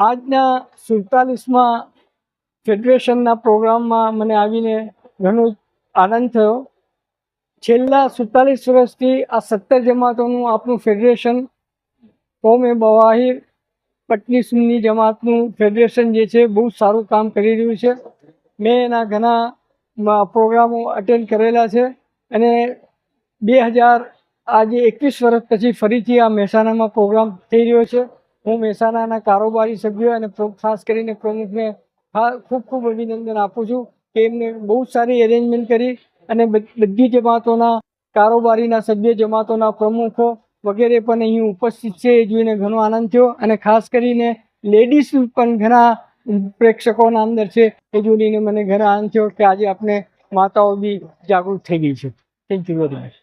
આજના 47મા ફેડરેશનના પ્રોગ્રામમાં મને આવીને ઘણો આનંદ થયો. છેલ્લા 47 વર્ષથી આ 17 જમાતોનું આપણું ફેડરેશન કોમે બવાહિર પટની સુન્ની જમાતનું ફેડરેશન જે છે બહુ સારું કામ કરી રહ્યું છે. મેં એના ઘણા પ્રોગ્રામો અટેન્ડ કરેલા છે અને 2000 આજે 21 વર્ષ પછી ફરીથી આ મહેસાણામાં પ્રોગ્રામ થઈ રહ્યો છે. હું મહેસાણાના કારોબારી સભ્યો અને ખાસ કરીને પ્રમુખને ખૂબ ખૂબ અભિનંદન આપું છું કે એમને બહુ સારી એરેન્જમેન્ટ કરી અને બધી જમાતોના કારોબારીના સભ્ય, જમાતોના પ્રમુખો વગેરે પણ અહીં ઉપસ્થિત છે. એ જોઈને ઘણો આનંદ થયો અને ખાસ કરીને લેડીઝ પણ ઘણા પ્રેક્ષકોના અંદર છે. એ જોઈને મને ઘણો આનંદ થયો કે આજે આપણે માતાઓ બી જાગૃત થઈ ગઈ છે. Thank you very much.